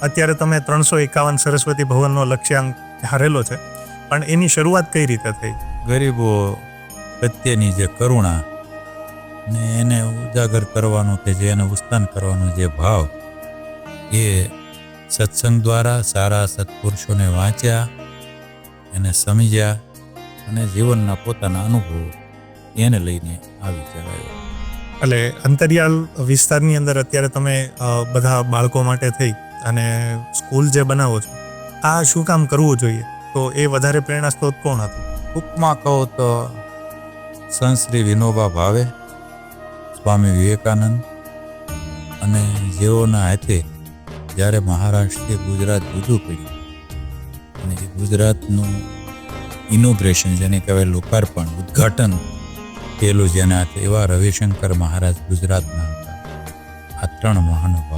અત્યારે તમે 351 સરસ્વતી ભવનનો લક્ષ્યાંક હારેલો છે, પણ એની શરૂઆત કઈ રીતે થઈ? ગરીબો પ્રત્યેની જે કરુણા ને એને ઉજાગર કરવાનો કે જે એને ઉત્થાન કરવાનો જે ભાવ, એ સત્સંગ દ્વારા સારા સત્પુરુષોને વાંચ્યા, એને સમજ્યા અને જીવનના પોતાના અનુભવો એને લઈને આવી ચલાવ્યો. એટલે અંતરિયાળ વિસ્તારની અંદર અત્યારે તમે બધા બાળકો માટે થઈ અને સ્કૂલ જે બનાવો છો, આ શું કામ કરવું જોઈએ? તો એ વધારે પ્રેરણા સ્ત્રોત કોણ હતું? ટૂંકમાં કહો તો સંત શ્રી વિનોબા ભાવે, સ્વામી વિવેકાનંદ અને જેઓના હાથે જ્યારે મહારાષ્ટ્રથી ગુજરાત જુદું પડ્યું અને એ ગુજરાતનું ઇનોગ્રેશન, જેને કહેવાય લોકાર્પણ, ઉદ્ઘાટન થયેલું જેના હાથે, એવા રવિશંકર મહારાજ ગુજરાતના હતા. આ 3 મહાનુભાવો